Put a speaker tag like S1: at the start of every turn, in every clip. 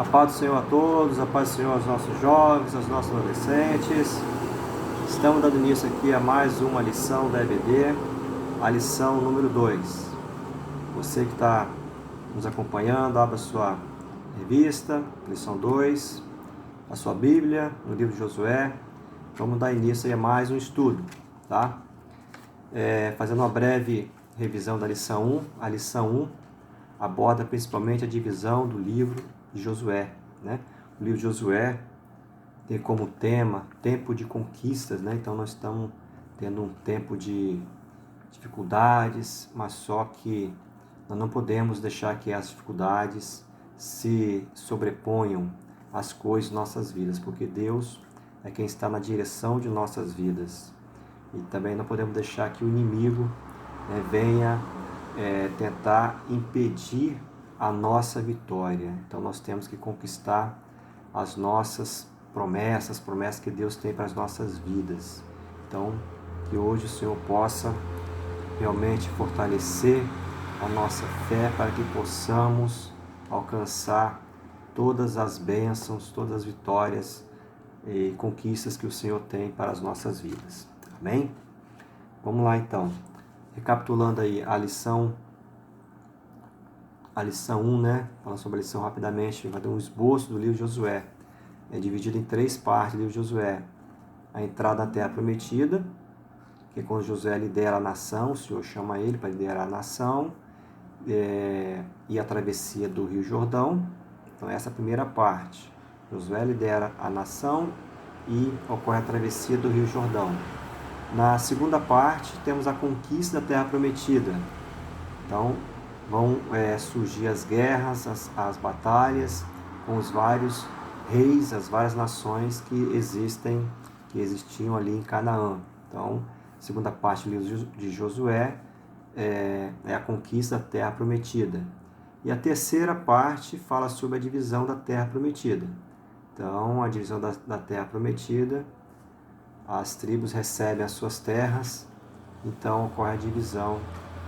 S1: A paz do Senhor a todos, a paz do Senhor aos nossos jovens, aos nossos adolescentes. Estamos dando início aqui a mais uma lição da EBD, a lição número 2. Você que está nos acompanhando, abra a sua revista, lição 2, a sua Bíblia, no livro de Josué. Vamos dar início aí a mais um estudo, tá? Fazendo uma breve revisão da lição 1. A lição 1 aborda principalmente a divisão do livro de Josué, né? O livro de Josué tem como tema tempo de conquistas, né? Então nós estamos tendo um tempo de dificuldades, mas só que nós não podemos deixar que as dificuldades se sobreponham às coisas de nossas vidas, porque Deus é quem está na direção de nossas vidas. E também não podemos deixar que o inimigo venha tentar impedir a nossa vitória. Então nós temos que conquistar as nossas promessas que Deus tem para as nossas vidas. Então que hoje o Senhor possa realmente fortalecer a nossa fé para que possamos alcançar todas as bênçãos, todas as vitórias e conquistas que o Senhor tem para as nossas vidas. Amém? Vamos lá então. Recapitulando aí a lição 1, né? Falando sobre a lição rapidamente, vai dar um esboço do livro de Josué. É dividido em 3 partes o livro de Josué. A entrada na terra prometida, que é quando Josué lidera a nação, o Senhor chama ele para liderar a nação, e a travessia do Rio Jordão. Então essa é a primeira parte. Josué lidera a nação e ocorre a travessia do Rio Jordão. Na segunda parte, temos a conquista da terra prometida. Então, vão surgir as guerras, as batalhas com os vários reis, as várias nações que existiam ali em Canaã. Então, a segunda parte do livro de Josué é a conquista da terra prometida. E a terceira parte fala sobre a divisão da terra prometida. Então, a divisão da terra prometida, as tribos recebem as suas terras, então ocorre a divisão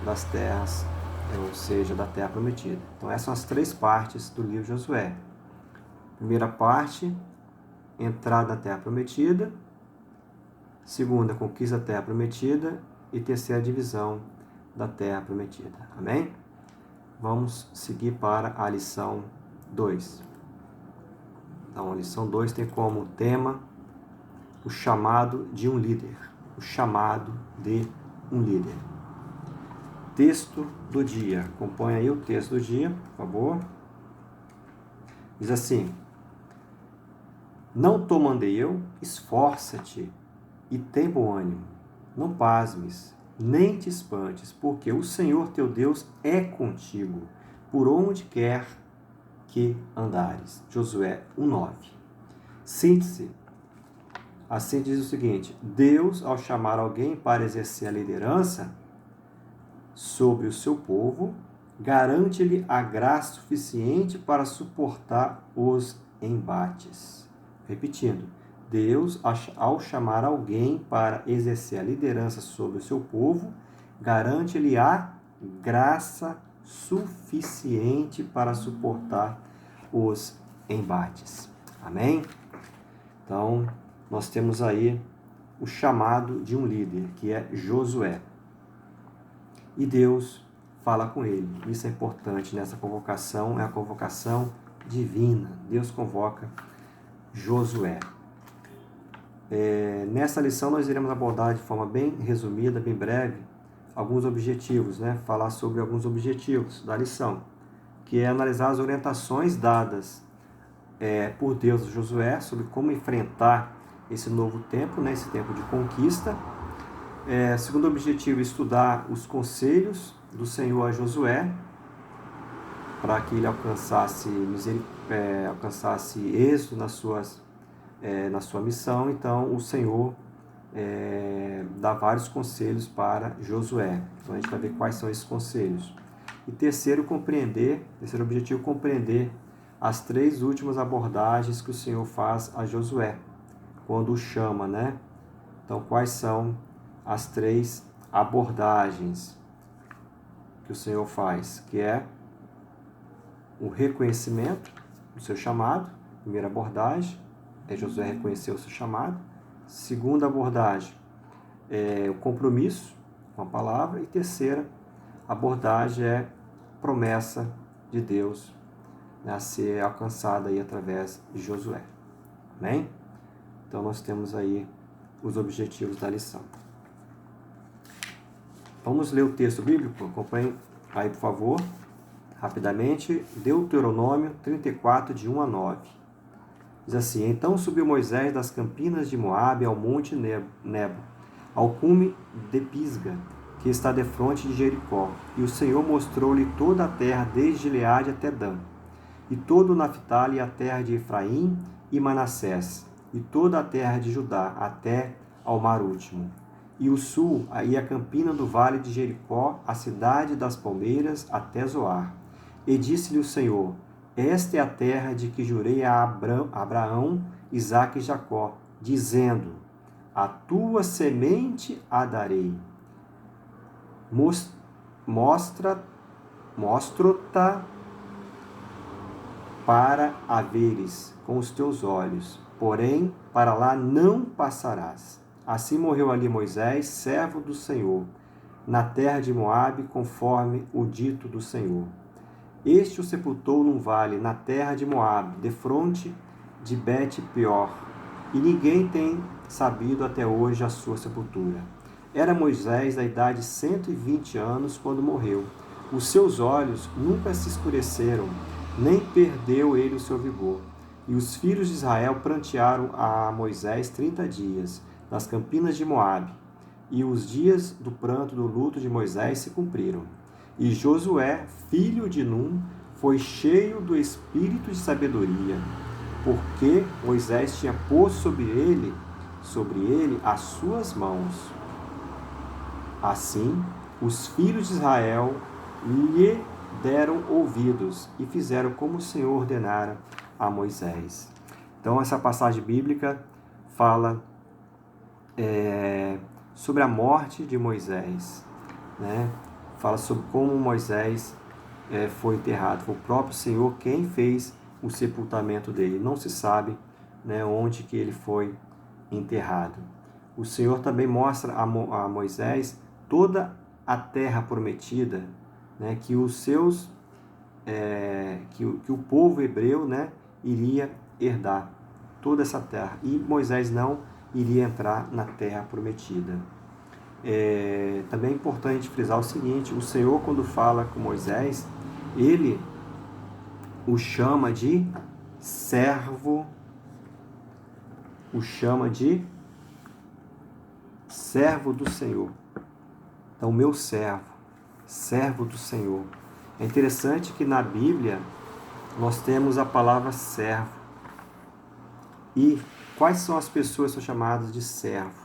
S1: das terras, ou seja, da terra prometida. Então essas são as 3 partes do livro de Josué. Primeira parte, entrada na terra prometida. Segunda, conquista da terra prometida. E terceira, divisão da terra prometida. Amém? Vamos seguir para a lição 2. Então a lição 2 tem como tema o chamado de um líder. O chamado de um líder. Texto do dia. Acompanha aí o texto do dia, por favor. Diz assim: Não te mandei eu, esforça-te e tem bom ânimo. Não pasmes, nem te espantes, porque o Senhor teu Deus é contigo, por onde quer que andares. Josué 1:9. Síntese. Assim diz o seguinte: Deus, ao chamar alguém para exercer a liderança sobre o seu povo, garante-lhe a graça suficiente para suportar os embates. Repetindo, Deus, ao chamar alguém para exercer a liderança sobre o seu povo, garante-lhe a graça suficiente para suportar os embates. Amém? Então, nós temos aí o chamado de um líder, que é Josué. E Deus fala com ele. Isso é importante nessa convocação, é a convocação divina. Deus convoca Josué. Nessa lição nós iremos abordar de forma bem resumida, bem breve, alguns objetivos, né? Falar sobre alguns objetivos da lição, que é analisar as orientações dadas por Deus a Josué sobre como enfrentar esse novo tempo, né? Esse tempo de conquista. Segundo objetivo, estudar os conselhos do Senhor a Josué, para que ele alcançasse êxito na sua missão. Então, o Senhor dá vários conselhos para Josué. Então, a gente vai ver quais são esses conselhos. E terceiro objetivo, compreender as 3 últimas abordagens que o Senhor faz a Josué, quando o chama, né? Então, quais são as 3 abordagens que o Senhor faz, que é o reconhecimento, do seu chamado. Primeira abordagem é Josué reconhecer o seu chamado. Segunda abordagem é o compromisso com a palavra. E terceira abordagem é promessa de Deus, né, a ser alcançada aí através de Josué. Amém? Então nós temos aí os objetivos da lição. Vamos ler o texto bíblico? Acompanhe aí, por favor, rapidamente. Deuteronômio 34, de 1 a 9. Diz assim: Então subiu Moisés das campinas de Moabe ao monte Nebo, ao cume de Pisga, que está defronte de Jericó. E o Senhor mostrou-lhe toda a terra, desde Gileade até Dan, e todo o Naphtali, a terra de Efraim e Manassés, e toda a terra de Judá, até ao mar último. E o sul, aí a campina do vale de Jericó, a cidade das palmeiras, até Zoar. E disse-lhe o Senhor: Esta é a terra de que jurei a Abraão, Isaque e Jacó, dizendo: A tua semente a darei. Mostro-te para a veres com os teus olhos, porém para lá não passarás. Assim morreu ali Moisés, servo do Senhor, na terra de Moabe, conforme o dito do Senhor. Este o sepultou num vale, na terra de Moabe, defronte de Bet-peor, e ninguém tem sabido até hoje a sua sepultura. Era Moisés da idade de 120 anos quando morreu. Os seus olhos nunca se escureceram, nem perdeu ele o seu vigor. E os filhos de Israel prantearam a Moisés 30 dias, nas campinas de Moabe. E os dias do pranto do luto de Moisés se cumpriram. E Josué, filho de Num, foi cheio do espírito de sabedoria, porque Moisés tinha posto sobre ele as suas mãos. Assim, os filhos de Israel lhe deram ouvidos e fizeram como o Senhor ordenara a Moisés. Então, essa passagem bíblica fala sobre a morte de Moisés, né? Fala sobre como Moisés foi enterrado. Foi o próprio Senhor quem fez o sepultamento dele. Não se sabe, né, onde que ele foi enterrado. O Senhor também mostra a Moisés toda a terra prometida, né, que os seus que o povo hebreu, né, iria herdar toda essa terra. E Moisés não iria entrar na terra prometida. Também é importante frisar o seguinte: o Senhor, quando fala com Moisés, ele o chama de servo, servo do Senhor. Então, meu servo do Senhor. É interessante que na Bíblia nós temos a palavra servo. E quais são as pessoas que são chamadas de servo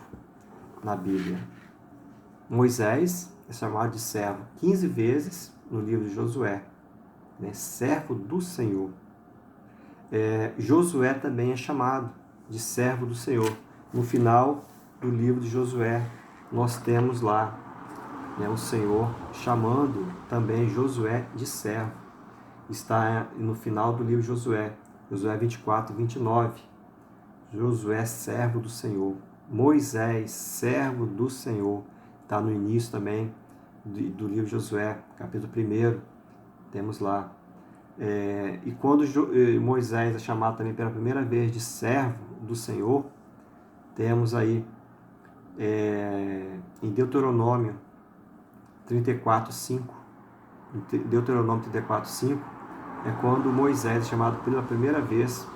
S1: na Bíblia? Moisés é chamado de servo 15 vezes no livro de Josué, né? Servo do Senhor. Josué também é chamado de servo do Senhor. No final do livro de Josué, nós temos lá, né, o Senhor chamando também Josué de servo. Está no final do livro de Josué, Josué 24, 29. Josué, servo do Senhor. Moisés, servo do Senhor. Está no início também do livro de Josué, capítulo 1. Temos lá. E quando Moisés é chamado também pela primeira vez de servo do Senhor, temos aí em Deuteronômio 34, 5. Deuteronômio 34, 5 é quando Moisés é chamado pela primeira vez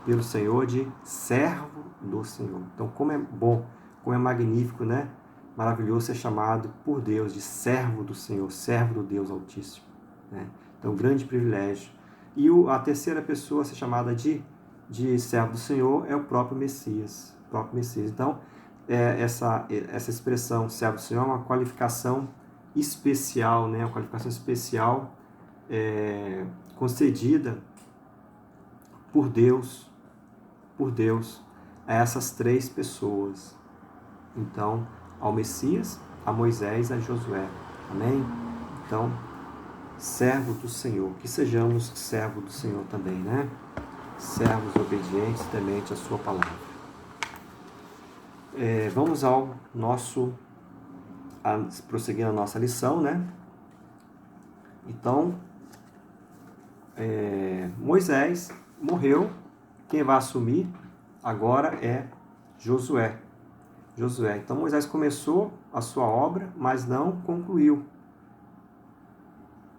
S1: pelo Senhor de servo do Senhor. Então, como é bom, como é magnífico, né? Maravilhoso ser chamado por Deus de servo do Senhor, servo do Deus Altíssimo, né? Então, grande privilégio. E a terceira pessoa a ser chamada de servo do Senhor é o próprio Messias. Então, essa expressão servo do Senhor é uma qualificação especial, né? Uma qualificação especial concedida por Deus a essas três pessoas. Então, ao Messias, a Moisés e a Josué. Amém? Então, servo do Senhor. Que sejamos servo do Senhor também, né? servos obedientes, tementes à sua palavra. Vamos ao nosso, prosseguindo a nossa lição, né? Então, Moisés morreu, quem vai assumir agora é Josué. Então Moisés começou a sua obra, mas não concluiu,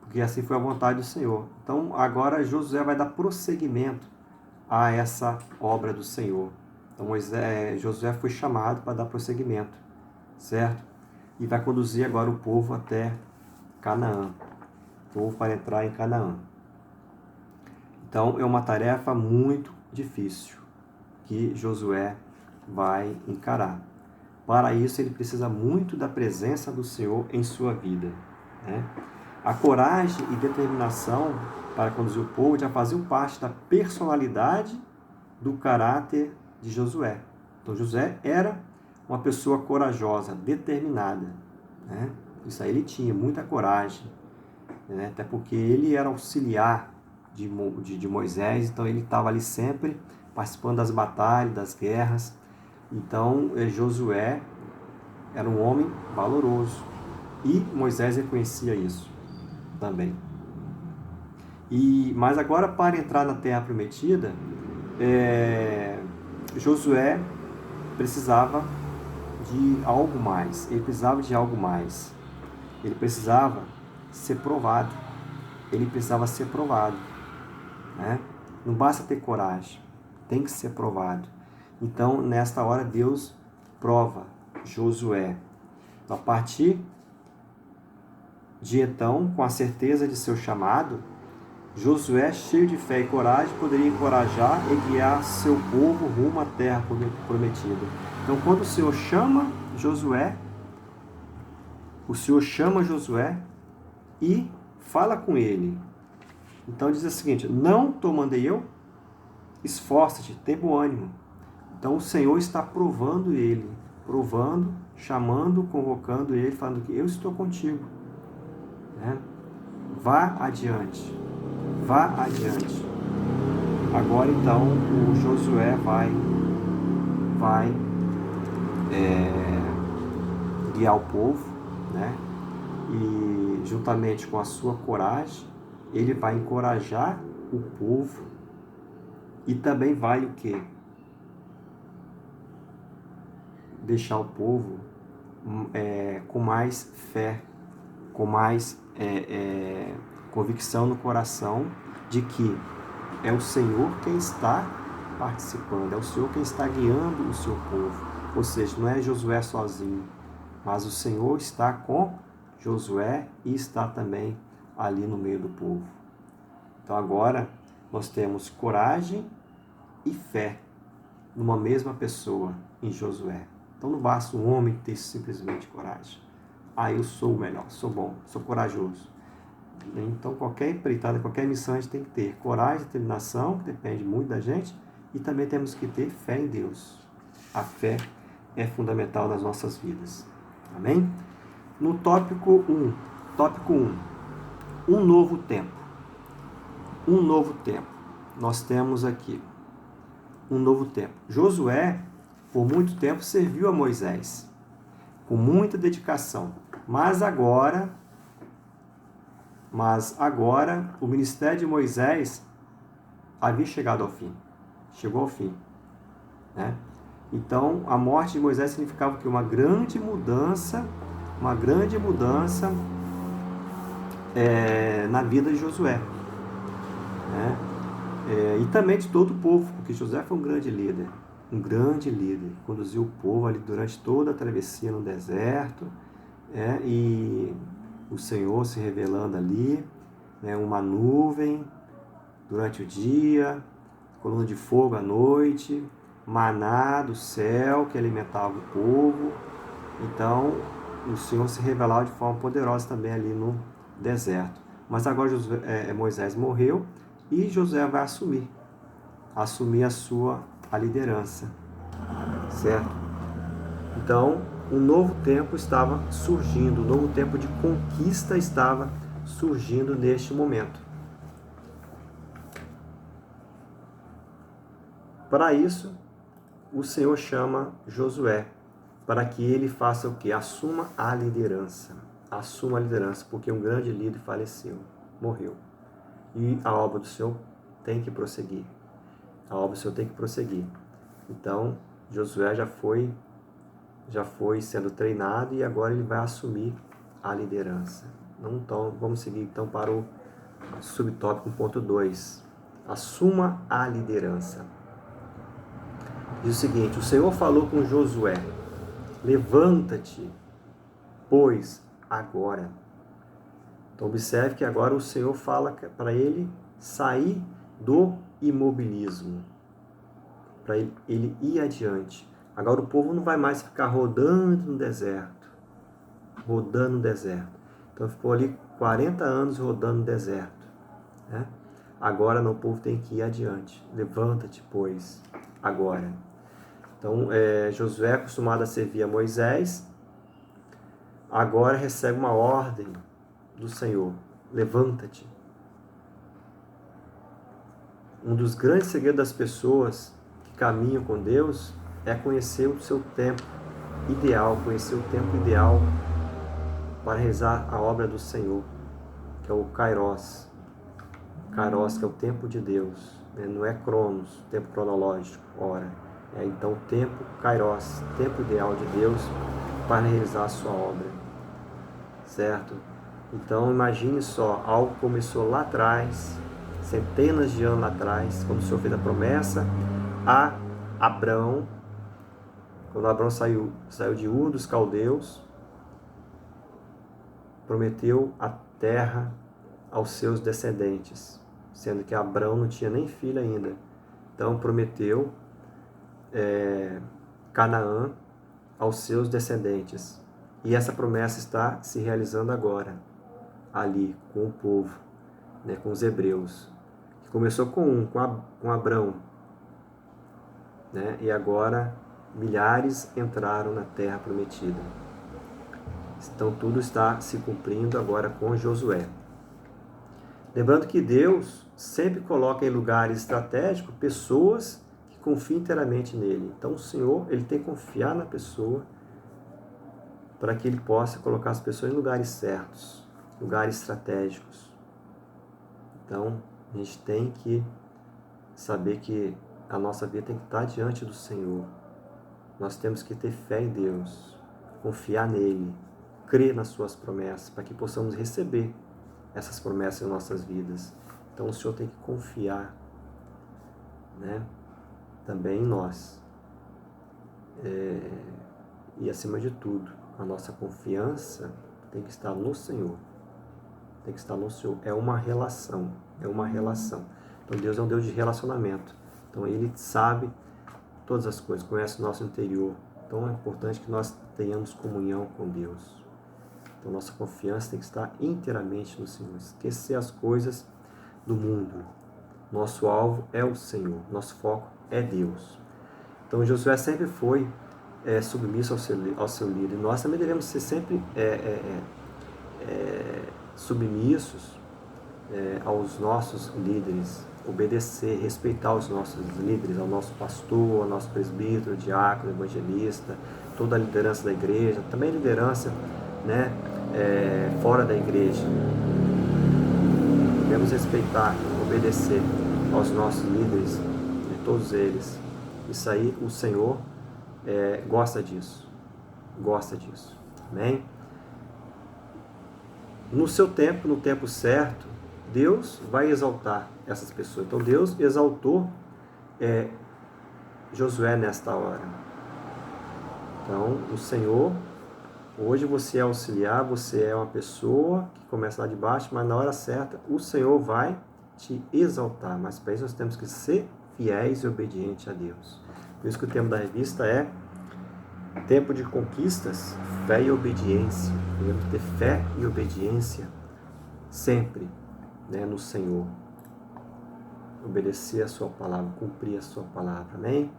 S1: porque assim foi a vontade do Senhor. Então agora Josué vai dar prosseguimento a essa obra do Senhor. Então Josué foi chamado para dar prosseguimento, certo? E vai conduzir agora o povo até Canaã, o povo para entrar em Canaã. Então é uma tarefa muito difícil que Josué vai encarar. Para isso, ele precisa muito da presença do Senhor em sua vida, né? A coragem e determinação para conduzir o povo já faziam parte da personalidade do caráter de Josué. Então, Josué era uma pessoa corajosa, determinada, né? Isso aí ele tinha muita coragem, né? Até porque ele era auxiliar de Moisés, então ele estava ali sempre participando das batalhas, das guerras. Então, Josué era um homem valoroso e Moisés reconhecia isso também. Mas agora, para entrar na Terra Prometida, Josué precisava de algo mais. Ele precisava de algo mais. Ele precisava ser provado. Né? Não basta ter coragem, tem que ser provado. Então, nesta hora, Deus prova Josué. A partir de então, com a certeza de seu chamado, Josué, cheio de fé e coragem, poderia encorajar e guiar seu povo rumo à terra prometida. Então, quando o Senhor chama Josué e fala com ele. Então, diz o seguinte: não te mandei eu? Esforça-te, tem bom ânimo. Então, o Senhor está provando ele, chamando, convocando ele, falando que eu estou contigo. Né? Vá adiante. Agora, então, o Josué vai guiar o povo, né? E, juntamente com a sua coragem, ele vai encorajar o povo e também vai o quê? Deixar o povo com mais fé, com mais convicção no coração de que é o Senhor quem está participando, é o Senhor quem está guiando o seu povo. Ou seja, não é Josué sozinho, mas o Senhor está com Josué e está também ali no meio do povo. Então agora nós temos coragem e fé numa mesma pessoa, em Josué. Então não basta um homem ter simplesmente coragem. Eu sou o melhor, sou bom, sou corajoso. Então qualquer empreitada, qualquer missão a gente tem que ter coragem, determinação, que depende muito da gente, e também temos que ter fé em Deus. A fé é fundamental nas nossas vidas. Amém? No tópico 1, um novo tempo. Nós temos aqui um novo tempo. Josué, por muito tempo, serviu a Moisés, com muita dedicação. Mas agora, o ministério de Moisés havia chegado ao fim. Chegou ao fim. Né? Então, a morte de Moisés significava que uma grande mudança na vida de Josué. Né? E também de todo o povo, porque Josué foi um grande líder, conduziu o povo ali durante toda a travessia no deserto, e o Senhor se revelando ali, uma nuvem durante o dia, coluna de fogo à noite, maná do céu que alimentava o povo. Então o Senhor se revelava de forma poderosa também ali no deserto. Mas agora Moisés morreu e Josué vai assumir a liderança, certo? Então um novo tempo estava surgindo, um novo tempo de conquista estava surgindo neste momento. para isso, o Senhor chama Josué, para que ele faça o quê? Assuma a liderança. Assuma a liderança, porque um grande líder faleceu, morreu. E a obra do Senhor tem que prosseguir. A obra do Senhor tem que prosseguir. Então, Josué já foi sendo treinado e agora ele vai assumir a liderança. Então, vamos seguir então para o subtópico 1.2. Assuma a liderança. Diz o seguinte: o Senhor falou com Josué: levanta-te, pois agora. Então observe que agora o Senhor fala para ele sair do imobilismo, para ele ir adiante. Agora o povo não vai mais ficar rodando no deserto. Então ficou ali 40 anos rodando no deserto, né? Agora não, o povo tem que ir adiante. Levanta-te, pois, agora. Então, Josué, acostumado a servir a Moisés, agora recebe uma ordem do Senhor: levanta-te. Um dos grandes segredos das pessoas que caminham com Deus é conhecer o seu tempo ideal, conhecer o tempo ideal para realizar a obra do Senhor, que é o Kairos. Kairos, que é o tempo de Deus, né? Não é Cronos, tempo cronológico, hora. Então o tempo Kairos, tempo ideal de Deus para realizar a sua obra, certo? Então imagine só, algo começou lá atrás, centenas de anos lá atrás, quando o Senhor fez a promessa a Abrão, quando Abrão saiu de Ur dos Caldeus, prometeu a terra aos seus descendentes, sendo que Abrão não tinha nem filho ainda. Então prometeu Canaã aos seus descendentes. E essa promessa está se realizando agora, ali, com o povo, né, com os hebreus. Que começou com Abrão, né, e agora milhares entraram na terra prometida. Então tudo está se cumprindo agora com Josué. Lembrando que Deus sempre coloca em lugares estratégicos pessoas que confiam inteiramente nele. Então o Senhor, ele tem que confiar na pessoa para que ele possa colocar as pessoas em lugares certos, lugares estratégicos. Então a gente tem que saber que a nossa vida tem que estar diante do Senhor. Nós temos que ter fé em Deus, confiar nele, crer nas suas promessas, para que possamos receber essas promessas em nossas vidas. Então o Senhor tem que confiar, né, também em nós. E acima de tudo, a nossa confiança tem que estar no Senhor. Tem que estar no Senhor. É uma relação. Então Deus é um Deus de relacionamento. Então Ele sabe todas as coisas, conhece o nosso interior. Então é importante que nós tenhamos comunhão com Deus. Então nossa confiança tem que estar inteiramente no Senhor. Esquecer as coisas do mundo. Nosso alvo é o Senhor. Nosso foco é Deus. Então Josué sempre foi submisso ao seu líder. Nós também devemos ser sempre submissos aos nossos líderes, obedecer, respeitar os nossos líderes, ao nosso pastor, ao nosso presbítero, diácono, evangelista, toda a liderança da igreja, também a liderança, né, fora da igreja. Devemos respeitar, obedecer aos nossos líderes, todos eles. Isso aí, o Senhor gosta disso. Amém? No seu tempo, no tempo certo, Deus vai exaltar essas pessoas. Então Deus exaltou Josué nesta hora. Então o Senhor, hoje você é auxiliar, você é uma pessoa que começa lá de baixo, mas na hora certa o Senhor vai te exaltar. Mas para isso nós temos que ser fiéis e obedientes a Deus. Por isso que o tema da revista é Tempo de Conquistas, Fé e Obediência. Devemos ter fé e obediência sempre, né, no Senhor. Obedecer a sua palavra, cumprir a sua palavra. Amém?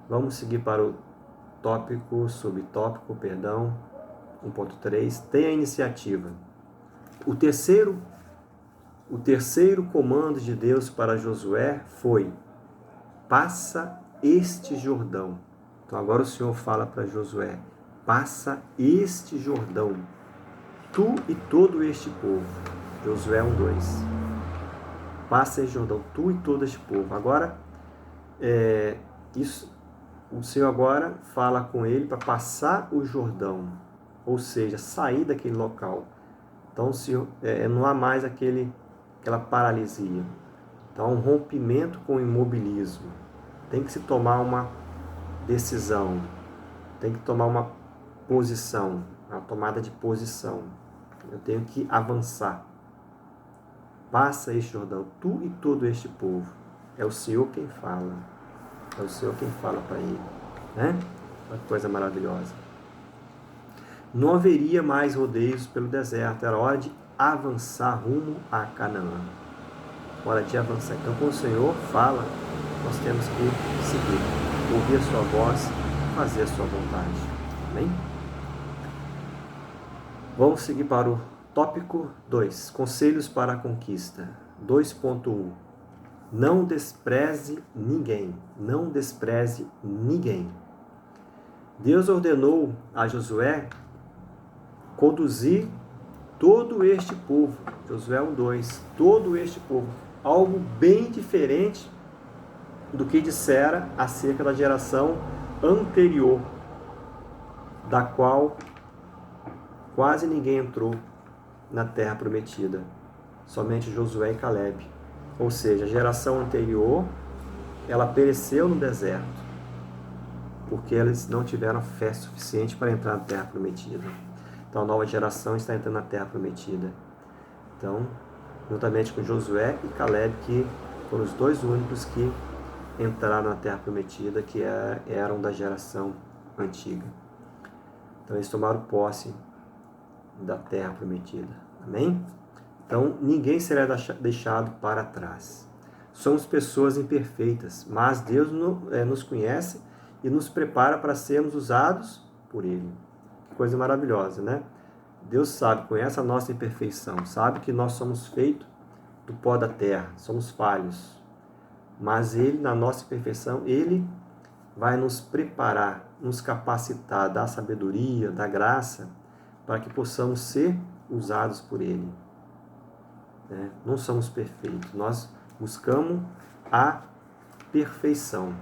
S1: Vamos seguir para o subtópico, 1.3. Tenha iniciativa. O terceiro comando de Deus para Josué foi: passa este Jordão. Então agora o Senhor fala para Josué: passa este Jordão, tu e todo este povo. Josué 1:2. Passa este Jordão, tu e todo este povo. Agora, o Senhor agora fala com ele para passar o Jordão, ou seja, sair daquele local. Então, não há mais aquela paralisia. Então, há um rompimento com o imobilismo. Tem que se tomar uma decisão, tem que tomar uma posição, uma tomada de posição. Eu tenho que avançar. Passa este Jordão, tu e todo este povo. É o Senhor quem fala. É o Senhor quem fala para ele. Né? Uma coisa maravilhosa. Não haveria mais rodeios pelo deserto. Era hora de avançar rumo a Canaã. Hora de avançar. Então, quando o Senhor fala, nós temos que seguir. Ouvir a sua voz, fazer a sua vontade. Amém? Vamos seguir para o tópico 2. Conselhos para a conquista. 2.1. Não despreze ninguém. Não despreze ninguém. Deus ordenou a Josué conduzir todo este povo. Josué 1:2. Todo este povo. Algo bem diferente do que dissera acerca da geração anterior, da qual quase ninguém entrou na terra prometida. Somente Josué e Calebe. Ou seja, a geração anterior, ela pereceu no deserto, porque eles não tiveram fé suficiente para entrar na terra prometida. Então a nova geração está entrando na terra prometida. Então, juntamente com Josué e Calebe, que foram os dois únicos que entraram na terra prometida, que eram da geração antiga. Então eles tomaram posse da terra prometida. Amém? Então, ninguém será deixado para trás. Somos pessoas imperfeitas, mas Deus nos conhece e nos prepara para sermos usados por Ele. Que coisa maravilhosa, né? Deus sabe, conhece a nossa imperfeição, sabe que nós somos feitos do pó da terra, somos falhos. Mas Ele, na nossa imperfeição, Ele vai nos preparar, nos capacitar, dar sabedoria, dar graça, para que possamos ser usados por Ele. Não somos perfeitos, nós buscamos a perfeição.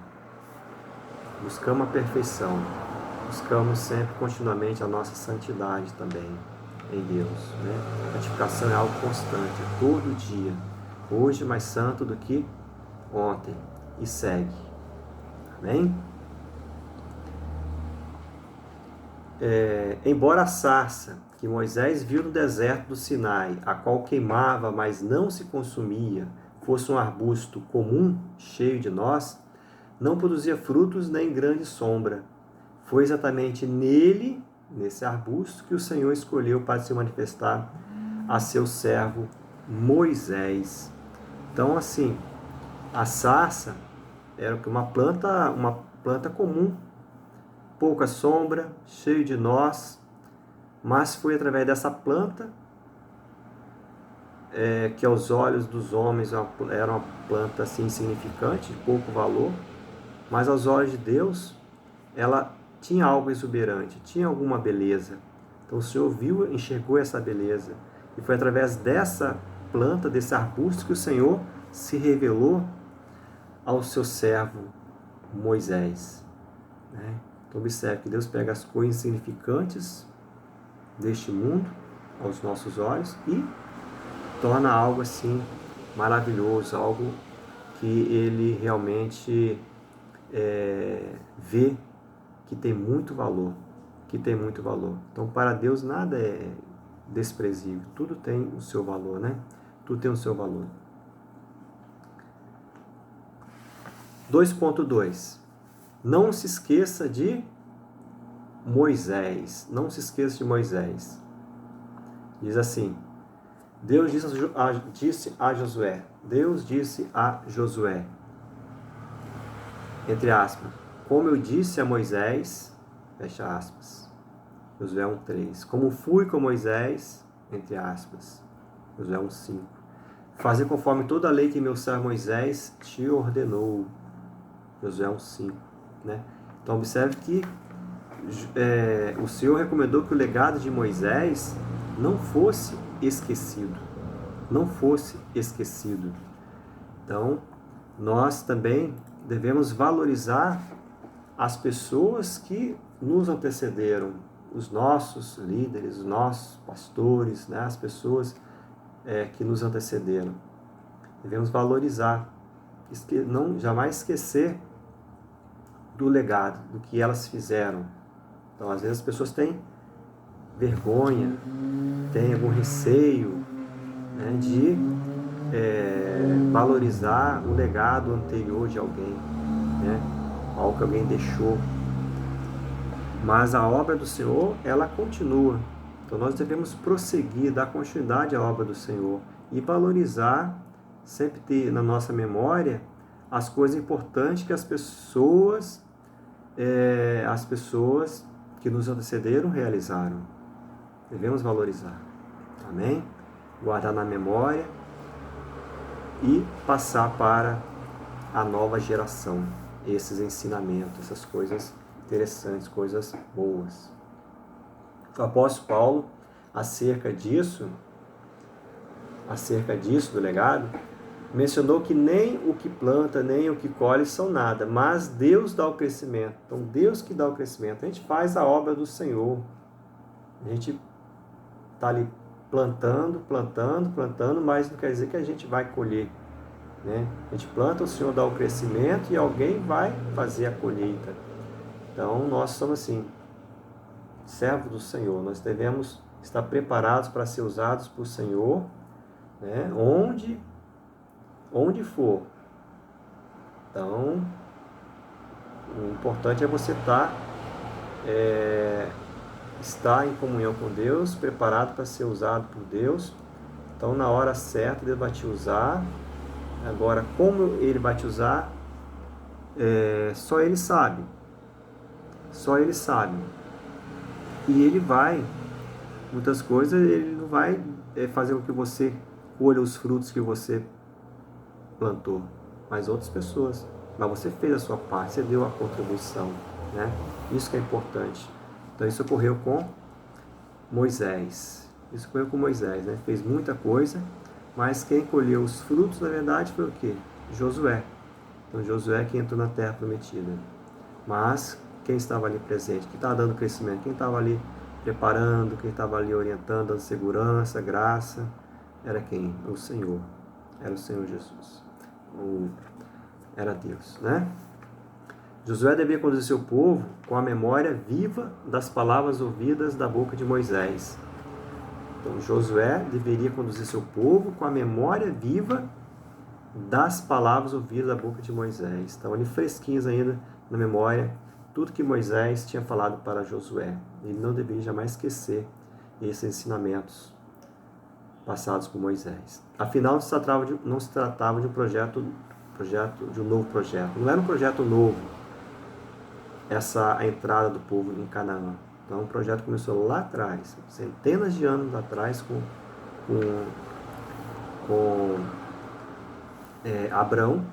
S1: Buscamos a perfeição. Buscamos sempre, continuamente, a nossa santidade também em Deus. A santificação é algo constante, todo dia. Hoje mais santo do que ontem. E segue. Amém? Embora a sarça que Moisés viu no deserto do Sinai, a qual queimava, mas não se consumia, fosse um arbusto comum, cheio de nós, não produzia frutos nem grande sombra. Foi exatamente nesse arbusto, que o Senhor escolheu para se manifestar a seu servo Moisés. Então, assim, a sarça era uma planta comum, pouca sombra, cheio de nós, mas foi através dessa planta que aos olhos dos homens era uma planta assim, insignificante, de pouco valor, mas aos olhos de Deus ela tinha algo exuberante, tinha alguma beleza. Então o Senhor viu, enxergou essa beleza, e foi através dessa planta, desse arbusto, que o Senhor se revelou ao seu servo Moisés. Então observe que Deus pega as coisas insignificantes deste mundo, aos nossos olhos, e torna algo assim maravilhoso, algo que Ele realmente vê que tem muito valor, Então, para Deus nada é desprezível, tudo tem o seu valor, Tudo tem o seu valor. 2.2. Não se esqueça de Moisés. Não se esqueça de Moisés. Diz assim: Deus disse a Josué. Deus disse a Josué, entre aspas, como eu disse a Moisés, fecha aspas. Josué 1:3. Como fui com Moisés, entre aspas. Josué 1:5. Fazer conforme toda a lei que meu servo Moisés te ordenou. Josué 1:5, né? Então observe que o Senhor recomendou que o legado de Moisés não fosse esquecido. Não fosse esquecido. Então, nós também devemos valorizar as pessoas que nos antecederam, os nossos líderes, os nossos pastores, né? As pessoas que nos antecederam. Devemos valorizar, não jamais esquecer do legado, do que elas fizeram. Então, às vezes as pessoas têm vergonha, têm algum receio, né, de valorizar o legado anterior de alguém, né, algo que alguém deixou. Mas a obra do Senhor, ela continua. Então nós devemos prosseguir, dar continuidade à obra do Senhor e valorizar, sempre ter na nossa memória as coisas importantes que as pessoas que nos antecederam realizaram. Devemos valorizar. Amém? Guardar na memória e passar para a nova geração esses ensinamentos, essas coisas interessantes, coisas boas. O apóstolo Paulo, acerca disso do legado, mencionou que nem o que planta, nem o que colhe são nada, mas Deus dá o crescimento. Então, Deus que dá o crescimento. A gente faz a obra do Senhor. A gente está ali plantando, mas não quer dizer que a gente vai colher, né? A gente planta, o Senhor dá o crescimento e alguém vai fazer a colheita. Então, nós somos assim, servos do Senhor. Nós devemos estar preparados para ser usados por Senhor, né? Onde for. Então, o importante é você estar em comunhão com Deus, preparado para ser usado por Deus. Então, na hora certa, Deus vai te usar. Agora, como Ele vai te usar, só Ele sabe. Só Ele sabe. E Ele vai, muitas coisas, Ele não vai fazer com que você colha os frutos que você plantou, mas outras pessoas. Mas você fez a sua parte, você deu a contribuição, né? Isso que é importante. Então isso ocorreu com Moisés. Né? Fez muita coisa, mas quem colheu os frutos, na verdade, foi o quê? Josué. Então Josué que entrou na terra prometida. Mas quem estava ali presente, quem estava dando crescimento, quem estava ali preparando, quem estava ali orientando, dando segurança, graça, era quem? O Senhor. Era o Senhor Jesus. Era Deus, né? Josué devia conduzir seu povo com a memória viva das palavras ouvidas da boca de Moisés. Então, Josué deveria conduzir seu povo com a memória viva das palavras ouvidas da boca de Moisés. Estão ali fresquinhos ainda na memória tudo que Moisés tinha falado para Josué. Ele não deveria jamais esquecer esses ensinamentos passados por Moisés. Afinal, não se tratava de um de um novo projeto. Não era um projeto novo, a entrada do povo em Canaã. Então, o projeto começou lá atrás, centenas de anos atrás, com Abrão,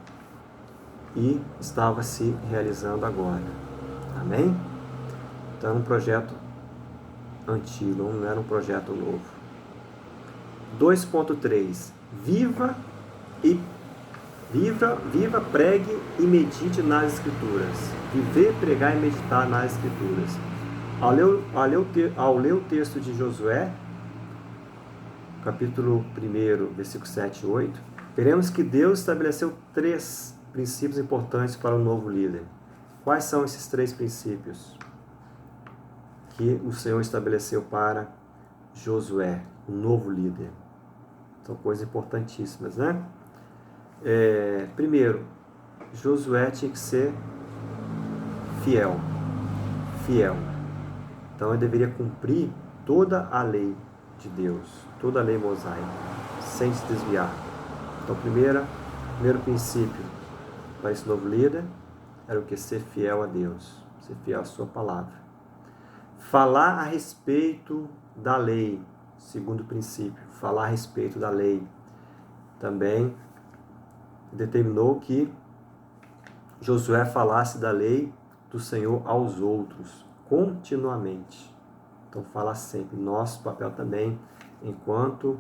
S1: e estava se realizando agora. Amém? Então, era um projeto antigo, não era um projeto novo. 2.3. Viva, pregue e medite nas Escrituras. Viver, pregar e meditar nas Escrituras. Ao ler o texto de Josué, capítulo 1, versículo 7 e 8, veremos que Deus estabeleceu 3 princípios importantes para o novo líder. Quais são esses 3 princípios que o Senhor estabeleceu para Josué, o novo líder? São coisas importantíssimas, né? Primeiro, Josué tinha que ser fiel. Então ele deveria cumprir toda a lei de Deus, toda a lei mosaica, sem se desviar. Então, primeiro princípio para esse novo líder era o que? Ser fiel a Deus, ser fiel à sua palavra. Falar a respeito da lei, segundo princípio, falar a respeito da lei. Também determinou que Josué falasse da lei do Senhor aos outros, continuamente. Então fala sempre. Nosso papel também, enquanto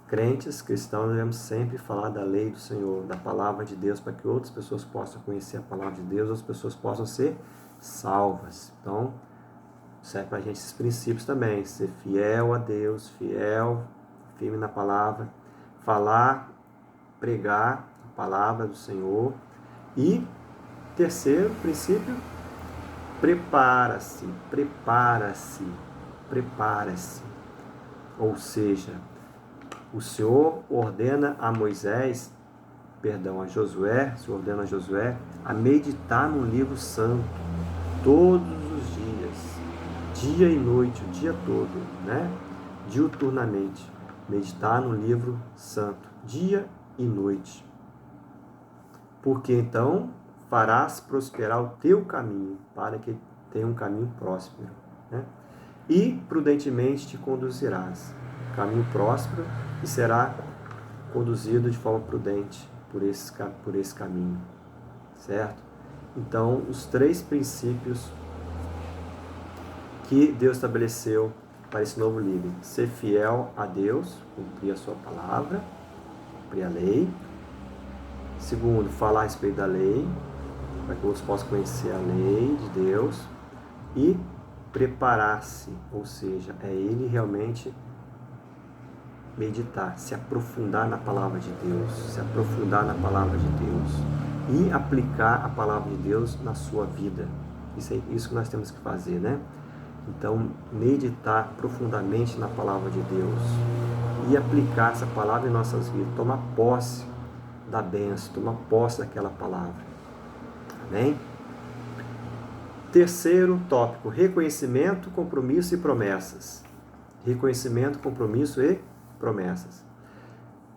S1: crentes, cristãos, devemos sempre falar da lei do Senhor, da palavra de Deus, para que outras pessoas possam conhecer a palavra de Deus, outras pessoas possam ser salvas. Então, serve para a gente esses princípios também, ser fiel a Deus, fiel, firme na palavra, falar, pregar a palavra do Senhor. E, terceiro princípio, prepara-se, prepara-se, prepara-se. Ou seja, o Senhor ordena a Moisés, perdão, a Josué, o Senhor ordena a Josué a meditar no livro santo todos os dias, dia e noite, o dia todo, né? Diuturnamente, meditar no livro santo, dia e noite. Porque então farás prosperar o teu caminho, para que tenha um caminho próspero, né? E prudentemente te conduzirás. Caminho próspero e será conduzido de forma prudente por esse caminho, certo? Então, os 3 princípios que Deus estabeleceu para esse novo líder: ser fiel a Deus, cumprir a sua palavra, cumprir a lei. Segundo, falar a respeito da lei, para que outros possam conhecer a lei de Deus. E preparar-se, ou seja, é ele realmente meditar, se aprofundar na palavra de Deus, se aprofundar na palavra de Deus e aplicar a palavra de Deus na sua vida. Isso é isso que nós temos que fazer, né? Então, meditar profundamente na palavra de Deus e aplicar essa palavra em nossas vidas, tomar posse da bênção, tomar posse daquela palavra. Amém? Terceiro tópico, reconhecimento, compromisso e promessas. Reconhecimento, compromisso e promessas.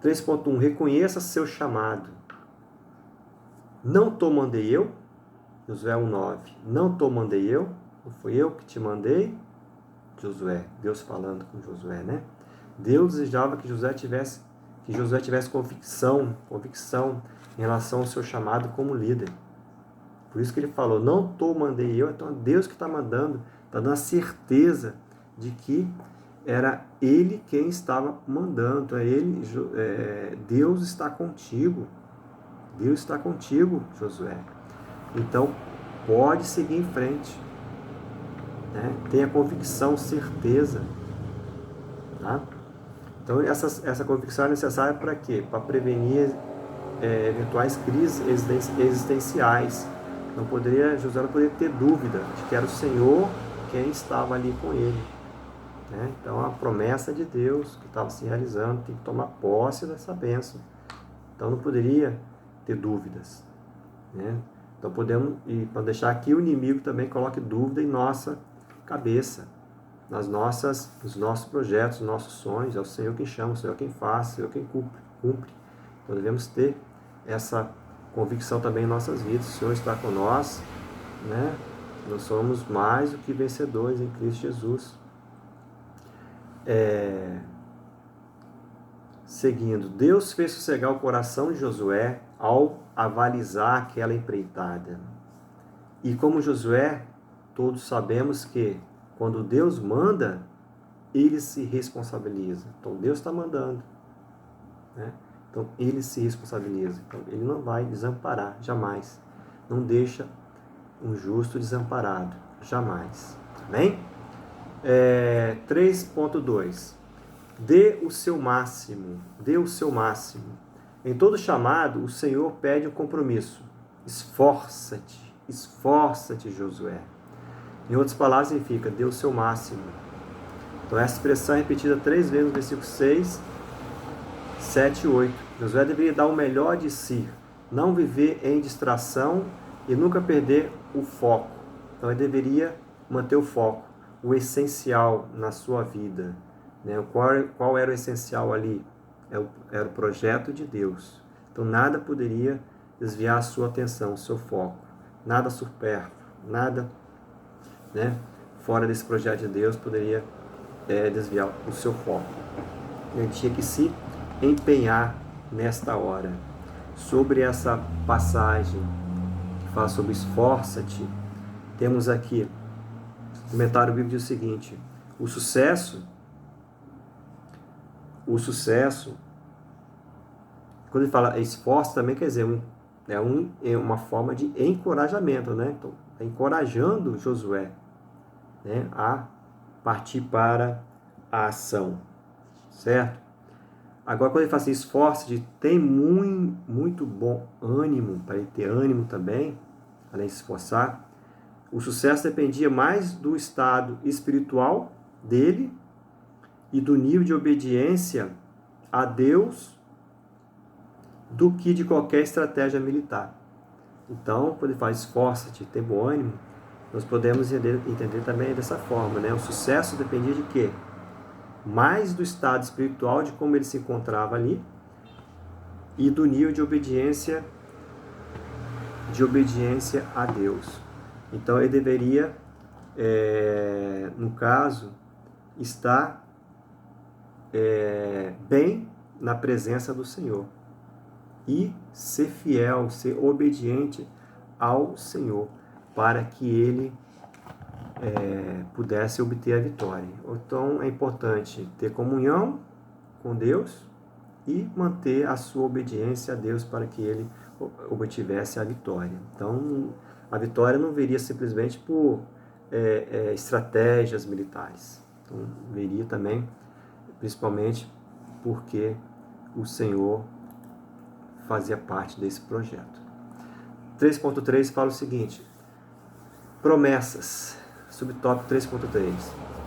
S1: 3.1, reconheça seu chamado. Não te mandei eu, Josué 1:9. Não te mandei eu, não fui eu que te mandei, Josué. Deus falando com Josué, né? Deus desejava que Josué tivesse convicção em relação ao seu chamado como líder. Por isso que ele falou, não te mandei eu, então é Deus que está mandando, está dando a certeza de que era ele quem estava mandando. Então Deus está contigo. Deus está contigo, Josué. Então, pode seguir em frente. Né? Tenha convicção, certeza. Tá? Então, essa convicção é necessária para quê? Para prevenir eventuais crises existenciais. Josué não poderia ter dúvida de que era o Senhor quem estava ali com ele. Né? Então, a promessa de Deus que estava se realizando, tem que tomar posse dessa bênção. Então, não poderia ter dúvidas. Né? Então, para deixar aqui, o inimigo também coloque dúvida em nossa cabeça, nos nossos projetos, nos nossos sonhos. É o Senhor quem chama, o Senhor quem faz, o Senhor quem cumpre. Então, devemos ter essa convicção também em nossas vidas. O Senhor está com nós, né? Nós somos mais do que vencedores em Cristo Jesus. Seguindo, Deus fez sossegar o coração de Josué ao avalizar aquela empreitada. E como Josué, todos sabemos que quando Deus manda, ele se responsabiliza. Então Deus está mandando, né? Então ele se responsabiliza. Então ele não vai desamparar, jamais. Não deixa um justo desamparado, jamais. Amém? 3.2. Dê o seu máximo. Dê o seu máximo. Em todo chamado, o Senhor pede um compromisso. Esforça-te. Esforça-te, Josué. Em outras palavras, significa dê o seu máximo. Então, essa expressão é repetida 3 vezes no versículo 6, 7 e 8. Josué deveria dar o melhor de si, não viver em distração e nunca perder o foco. Então, ele deveria manter o foco, o essencial na sua vida. Né? Qual era o essencial ali? Era o projeto de Deus. Então, nada poderia desviar a sua atenção, o seu foco. Nada supérfluo, nada, né, fora desse projeto de Deus poderia desviar o seu foco. Ele tinha que se empenhar nesta hora. Sobre essa passagem que fala sobre esforça-te. Temos aqui, o comentário bíblico diz o seguinte: o sucesso, quando ele fala esforço, também quer dizer, é uma forma de encorajamento, né? Então, é encorajando Josué, né, a partir para a ação, certo? Agora, quando ele fala assim, esforço-te, tem muito bom ânimo, para ele ter ânimo também, além de se esforçar. O sucesso dependia mais do estado espiritual dele e do nível de obediência a Deus do que de qualquer estratégia militar. Então, quando ele fala esforça-te, ter bom ânimo, nós podemos entender também dessa forma, né? O sucesso dependia de quê? Mais do estado espiritual, de como ele se encontrava ali, e do nível de obediência a Deus. Então, ele deveria, no caso, estar bem na presença do Senhor e ser fiel, ser obediente ao Senhor, para que ele pudesse obter a vitória. Então, é importante ter comunhão com Deus e manter a sua obediência a Deus para que ele obtivesse a vitória. Então, a vitória não viria simplesmente por estratégias militares. Então, viria também, principalmente, porque o Senhor fazia parte desse projeto. 3.3 fala o seguinte: promessas, subtópico 3.3.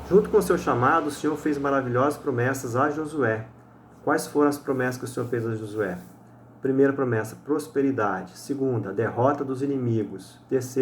S1: Junto com o seu chamado, o Senhor fez maravilhosas promessas a Josué. Quais foram as promessas que o Senhor fez a Josué? Primeira promessa, prosperidade. Segunda, derrota dos inimigos. Terceira,